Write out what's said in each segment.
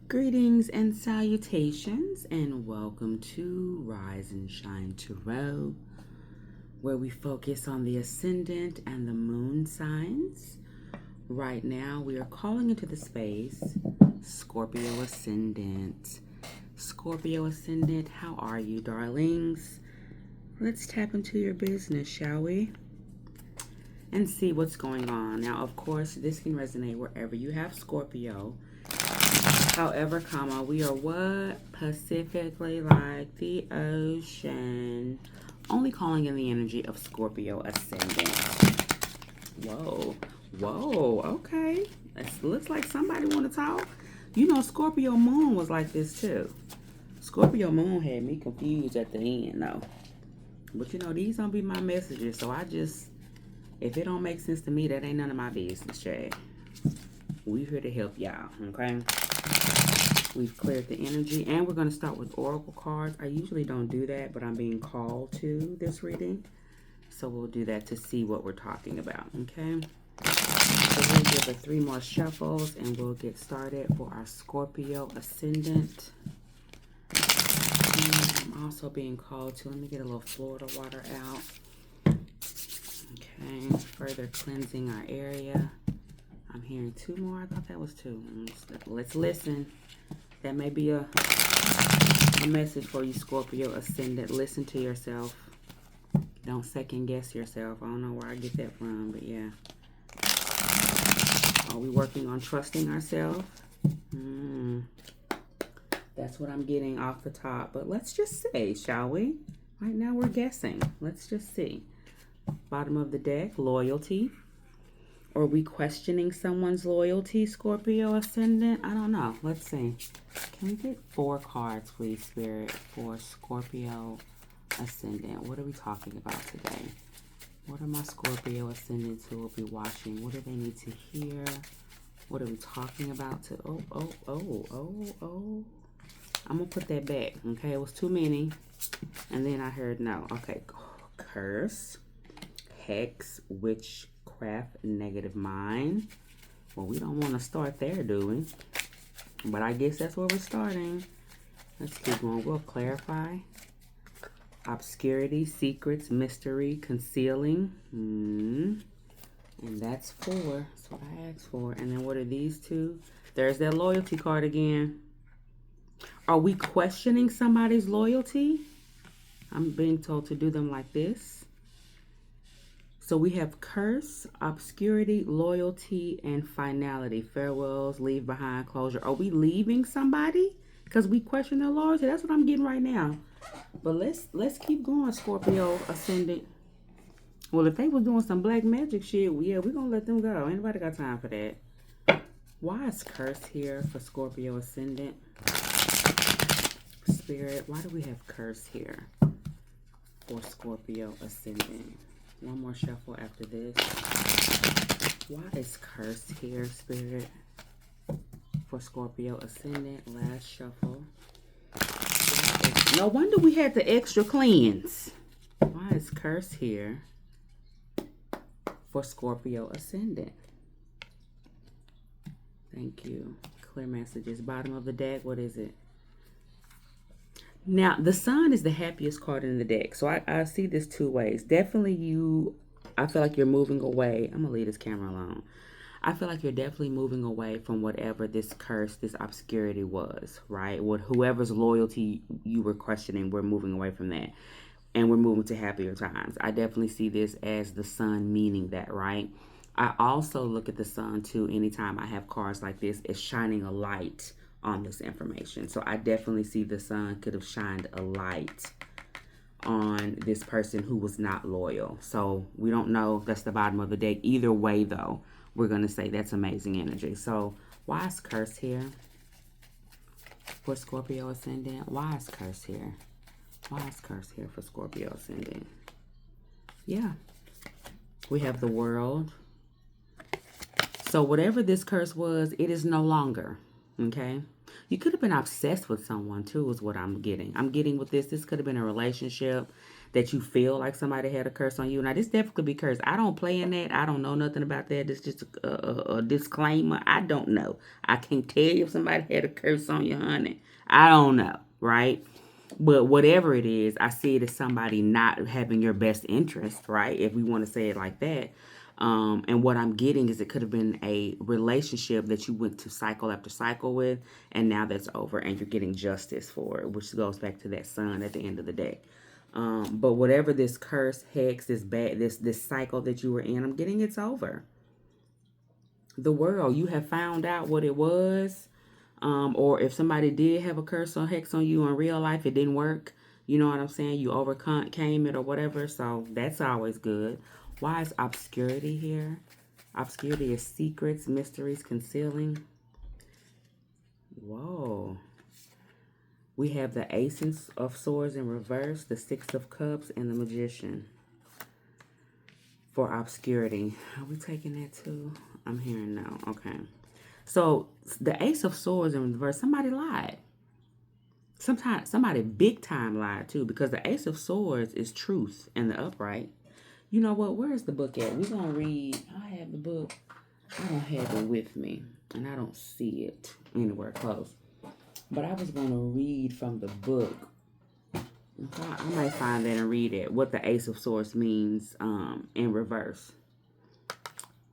Greetings and salutations, and welcome to Rise and Shine Tarot, where we focus on the ascendant and the moon signs. Right now, we are calling into the space Scorpio Ascendant. Scorpio Ascendant, how are you, darlings? Let's tap into your business, shall we? And see what's going on. Now, of course, this can resonate wherever you have Scorpio. However, we are what? Pacifically like the ocean. Only calling in the energy of Scorpio Ascendant. Whoa. Whoa. Okay. It looks like somebody want to talk. You know, Scorpio Moon was like this too. Scorpio Moon had me confused at the end, though. But you know, these don't be my messages, so if it don't make sense to me, that ain't none of my business, Chad. We're here to help y'all, okay? We've cleared the energy, and we're going to start with oracle cards. I usually don't do that, but I'm being called to this reading, so we'll do that to see what we're talking about, okay? So we'll give it 3 more shuffles, and we'll get started for our Scorpio Ascendant. And I'm also being called to, let me get a little Florida water out. Okay, further cleansing our area. I'm hearing 2 more. I thought that was 2. Let's listen. That may be a message for you, Scorpio Ascendant. Listen to yourself. Don't second guess yourself. I don't know where I get that from, but yeah. Are we working on trusting ourselves? That's what I'm getting off the top. But let's just say, shall we? Right now we're guessing. Let's just see. Bottom of the deck, loyalty. Are we questioning someone's loyalty, Scorpio Ascendant? I don't know. Let's see. Can we get 4 cards, please, Spirit, for Scorpio Ascendant? What are we talking about today? What are my Scorpio Ascendants who will be watching? What do they need to hear? What are we talking about? I'm going to put that back, okay? It was too many. And then I heard no. Okay. Curse, hex, witchcraft, negative mind. Well, we don't want to start there, do we? But I guess that's where we're starting. Let's keep going. We'll clarify. Obscurity, secrets, mystery, concealing. And that's 4. That's what I asked for. And then what are these 2? There's that loyalty card again. Are we questioning somebody's loyalty? I'm being told to do them like this. So we have curse, obscurity, loyalty, and finality. Farewells, leave behind, closure. Are we leaving somebody because we question their loyalty? That's what I'm getting right now. But let's keep going, Scorpio Ascendant. Well, if they was doing some black magic shit, yeah, we're going to let them go. Anybody got time for that? Why is curse here for Scorpio Ascendant? Spirit, why do we have curse here for Scorpio Ascendant? 1 more shuffle after this. Why is curse here, Spirit, for Scorpio Ascendant? Last shuffle. No wonder we had the extra cleanse. Why is curse here for Scorpio Ascendant? Thank you. Clear messages. Bottom of the deck, what is it? Now, the sun is the happiest card in the deck. So I see this 2 ways. Definitely I feel like you're moving away. I'm going to leave this camera alone. I feel like you're definitely moving away from whatever this curse, this obscurity was, right? Whoever's loyalty you were questioning, we're moving away from that. And we're moving to happier times. I definitely see this as the sun meaning that, right? I also look at the sun, too, anytime I have cards like this, as shining a light on this information. So I definitely see the sun could have shined a light on this person who was not loyal. So we don't know. That's the bottom of the deck. Either way, though, we're going to say that's amazing energy. So why is curse here for Scorpio Ascendant? Why is curse here? Why is curse here for Scorpio Ascendant? Yeah. We have the world. So whatever this curse was, it is no longer. Okay? You could have been obsessed with someone too, is what I'm getting. I'm getting with this. This could have been a relationship that you feel like somebody had a curse on you. Now, this definitely could be cursed. I don't play in that. I don't know nothing about that. It's just a disclaimer. I don't know. I can't tell you if somebody had a curse on you, honey. I don't know, right? But whatever it is, I see it as somebody not having your best interest, right? If we want to say it like that. And what I'm getting is it could have been a relationship that you went to cycle after cycle with, and now that's over, and you're getting justice for it, which goes back to that sun at the end of the day. But whatever this curse, hex, this bad, this cycle that you were in, I'm getting it's over. The world, you have found out what it was, or if somebody did have a curse or hex on you in real life, it didn't work. You know what I'm saying? You overcame it or whatever. So that's always good. Why is obscurity here? Obscurity is secrets, mysteries, concealing. Whoa. We have the Ace of Swords in reverse, the Six of Cups, and the Magician. For obscurity. Are we taking that too? I'm hearing no. Okay. So the Ace of Swords in reverse, somebody lied. Sometimes somebody big time lied too, because the Ace of Swords is truth and the upright. You know what? Where is the book at? We're going to read. I have the book. I don't have it with me, and I don't see it anywhere close. But I was going to read from the book. I might find that and read it, what the Ace of Swords means in reverse.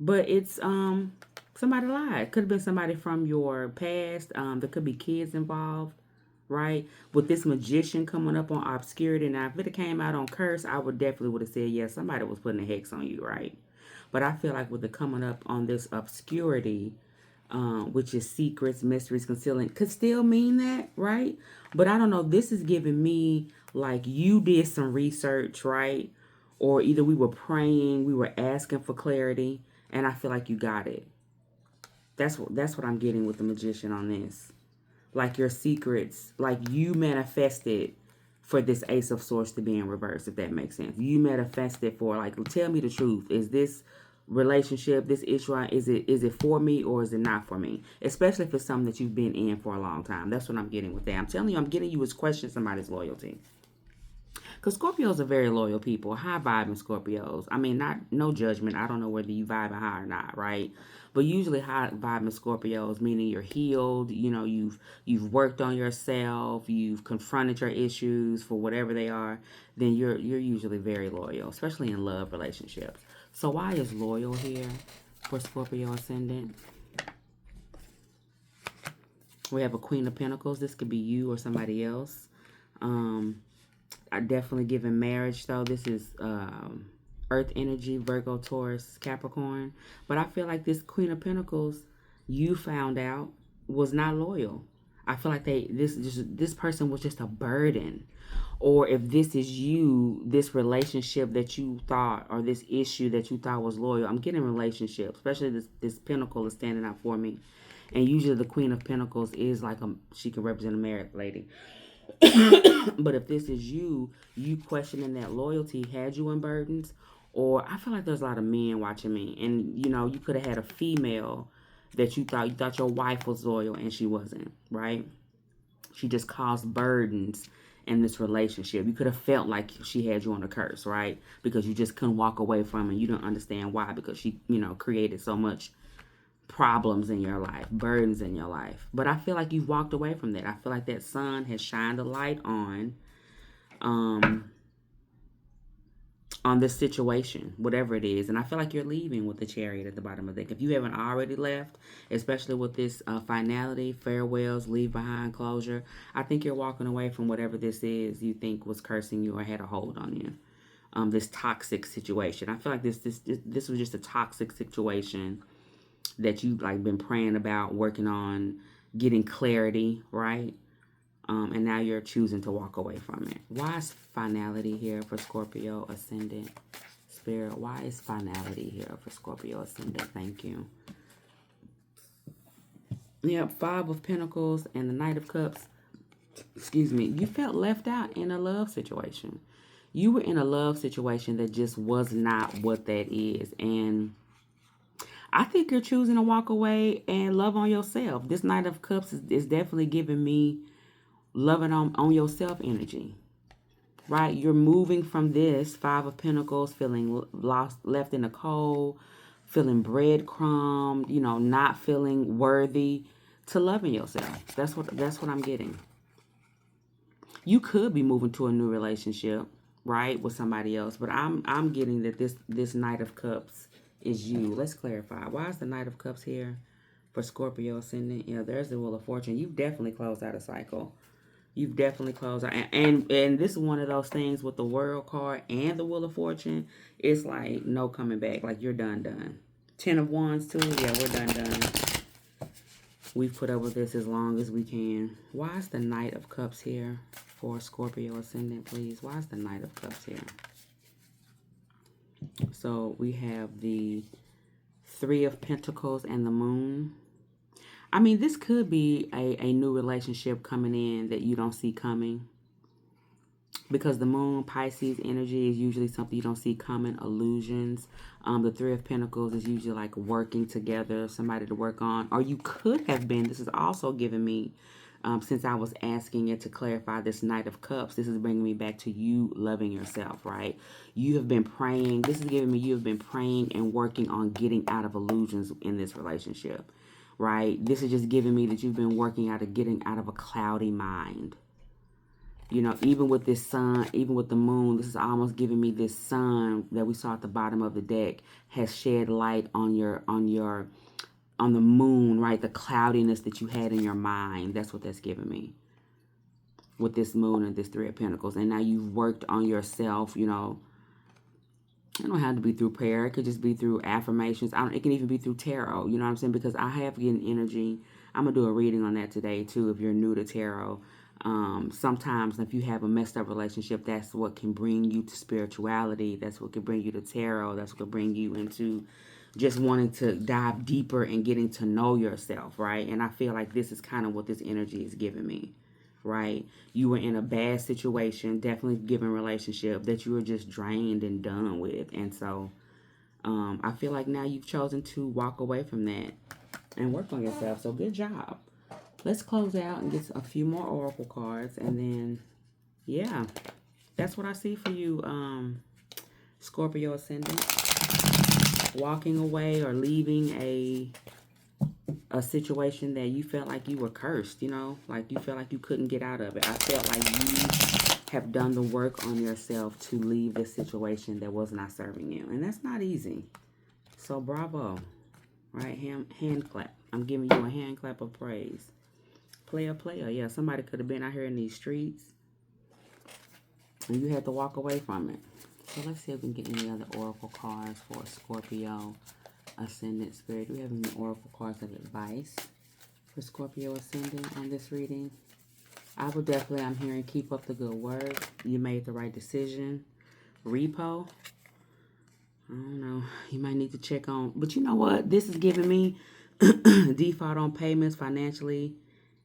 But it's somebody lied. Could have been somebody from your past. There could be kids involved, right? With this Magician coming up on obscurity. Now, if it came out on curse, I would definitely would have said, yes, somebody was putting a hex on you, right? But I feel like with the coming up on this obscurity, which is secrets, mysteries, concealing, could still mean that, right? But I don't know. This is giving me like you did some research, right? Or either we were praying, we were asking for clarity, and I feel like you got it. That's what I'm getting with the Magician on this. Like your secrets, like you manifested for this Ace of Swords to be in reverse, if that makes sense. You manifested for, like, tell me the truth. Is this relationship, this issue, is it for me or is it not for me? Especially if it's something that you've been in for a long time. That's what I'm getting with that. I'm telling you, I'm getting you is question somebody's loyalty. Because Scorpios are very loyal people, high vibing Scorpios. I mean, no judgment. I don't know whether you vibe high or not, right? But usually high vibing Scorpios, meaning you're healed. You know, you've worked on yourself, you've confronted your issues for whatever they are. Then you're usually very loyal, especially in love relationships. So why is loyal here for Scorpio ascendant? We have a Queen of Pentacles. This could be you or somebody else. I definitely given marriage though. This is Earth energy, Virgo, Taurus, Capricorn. But I feel like this Queen of Pentacles, you found out, was not loyal. I feel like this person was just a burden. Or if this is you, this relationship that you thought, or this issue that you thought was loyal. I'm getting relationships, especially this Pentacle is standing out for me. And usually the Queen of Pentacles is like she can represent a married lady. But if this is you questioning that loyalty had you in burdens, or I feel like there's a lot of men watching me, and you know, you could have had a female that you thought your wife was loyal and she wasn't, right? She just caused burdens in this relationship. You could have felt like she had you on a curse, right? Because you just couldn't walk away from her. You don't understand why, because she, created so much problems in your life, burdens in your life. But I feel like you've walked away from that. I feel like that sun has shined a light on this situation, whatever it is. And I feel like you're leaving with the Chariot at the bottom of the deck. If you haven't already left, especially with this finality, farewells, leave behind, closure, I think you're walking away from whatever this is you think was cursing you or had a hold on you. This toxic situation. I feel like this was just a toxic situation that you've like been praying about, working on, getting clarity, right? And now you're choosing to walk away from it. Why is finality here for Scorpio ascendant? Spirit, why is finality here for Scorpio ascendant? Thank you. Yep, Five of Pentacles and the Knight of Cups. Excuse me. You felt left out in a love situation. You were in a love situation that just was not what that is. And I think you're choosing to walk away and love on yourself. This Knight of Cups is definitely giving me loving on yourself energy. right? You're moving from this Five of Pentacles, feeling lost, left in the cold, feeling breadcrumbed, you know, not feeling worthy, to loving yourself. That's what I'm getting. You could be moving to a new relationship, right, with somebody else, but I'm getting that this Knight of Cups is you. Let's clarify. Why is the Knight of Cups here for Scorpio ascendant? Yeah, there's the Wheel of Fortune. You've definitely closed out a cycle. You've definitely closed out, and this is one of those things with the World card and the Wheel of Fortune. It's like no coming back. Like you're done. 10 of Wands too. Yeah, we're done. We've put up with this as long as we can. Why is the Knight of Cups here for Scorpio ascendant, please? Why is the Knight of Cups here? So we have the Three of Pentacles and the Moon. I mean, this could be a new relationship coming in that you don't see coming. Because the Moon, Pisces energy is usually something you don't see coming, illusions. The Three of Pentacles is usually like working together, somebody to work on. Or you could have been, this is also giving me, since I was asking it to clarify this Knight of Cups, this is bringing me back to you loving yourself, right? You have been praying, this is giving me you have been praying and working on getting out of illusions in this relationship, right? This is just giving me that you've been working out of getting out of a cloudy mind. You know, even with this sun, even with the moon, this is almost giving me this sun that we saw at the bottom of the deck has shed light on the moon, right? The cloudiness that you had in your mind. That's what that's giving me with this moon and this Three of Pentacles. And now you've worked on yourself, you know. It don't have to be through prayer. It could just be through affirmations. It can even be through tarot. You know what I'm saying? Because I have getting energy. I'm going to do a reading on that today, too, if you're new to tarot. Sometimes if you have a messed up relationship, that's what can bring you to spirituality. That's what can bring you to tarot. That's what can bring you into just wanting to dive deeper and getting to know yourself, right? And I feel like this is kind of what this energy is giving me, right? You were in a bad situation, definitely given relationship that you were just drained and done with. And so I feel like now you've chosen to walk away from that and work on yourself. So good job. Let's close out and get a few more oracle cards, and then yeah, that's what I see for you, Scorpio ascendant. Walking away or leaving a situation that you felt like you were cursed, you know, like you felt like you couldn't get out of it. I felt like you have done the work on yourself to leave this situation that was not serving you, and that's not easy. So bravo, right? Hand clap. I'm giving you a hand clap of praise. Player. Yeah, somebody could have been out here in these streets and you had to walk away from it. So let's see if we can get any other oracle cards for Scorpio ascendant spirit. Do we have any oracle cards of advice for Scorpio ascendant on this reading? I'm hearing keep up the good work. You made the right decision. Repo. I don't know. You might need to check on. But you know what? This is giving me default on payments, financially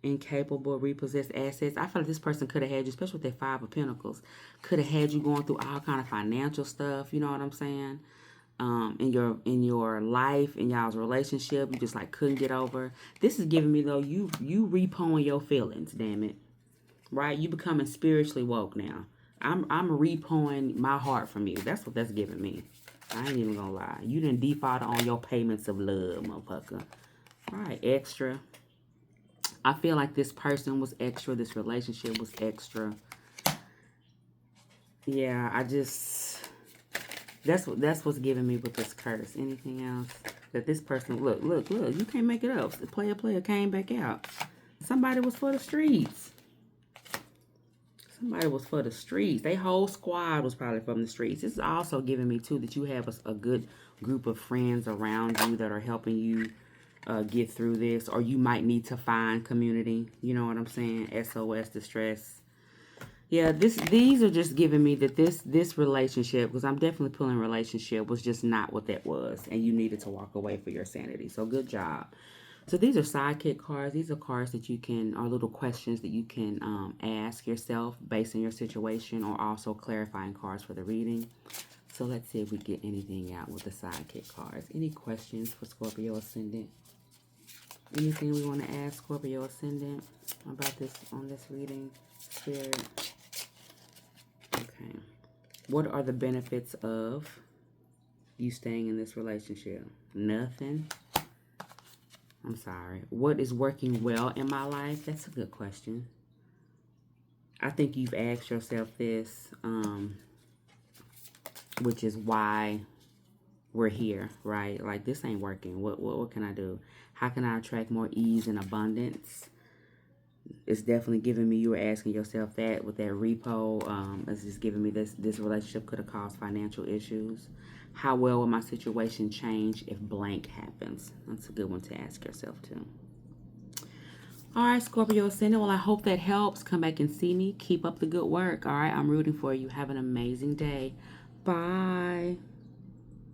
incapable, repossessed assets. I feel like this person could have had you, especially with their Five of Pentacles, could have had you going through all kind of financial stuff. You know what I'm saying? In your life, in y'all's relationship, you just like couldn't get over. This is giving me though you repoing your feelings. Damn it, right? You becoming spiritually woke now. I'm repoing my heart from you. That's what that's giving me. I ain't even gonna lie. You didn't default on your payments of love, motherfucker. All right, extra. I feel like this person was extra. This relationship was extra. Yeah, that's what's giving me with this curse. Anything else? That this person, look, you can't make it up. The player came back out. Somebody was for the streets. Somebody was for the streets. Their whole squad was probably from the streets. This is also giving me, too, that you have a good group of friends around you that are helping you get through this, or you might need to find community. You know what I'm saying? SOS distress. Yeah, these are just giving me that this relationship, because I'm definitely pulling relationship, was just not what that was, and you needed to walk away for your sanity. So good job. So these are sidekick cards. These are cards that you can, are little questions that you can ask yourself based on your situation, or also clarifying cards for the reading. So let's see if we get anything out with the sidekick cards. Any questions for Scorpio ascendant? Anything we want to ask Scorpio ascendant about this on this reading, Spirit? Okay. What are the benefits of you staying in this relationship? Nothing. I'm sorry. What is working well in my life? That's a good question. I think you've asked yourself this, which is why we're here, right? Like, this ain't working. What can I do? How can I attract more ease and abundance? It's definitely giving me, you were asking yourself that with that repo. It's just giving me this relationship could have caused financial issues. How well will my situation change if blank happens? That's a good one to ask yourself too. All right, Scorpio Ascendant. Well, I hope that helps. Come back and see me. Keep up the good work. All right, I'm rooting for you. Have an amazing day. Bye.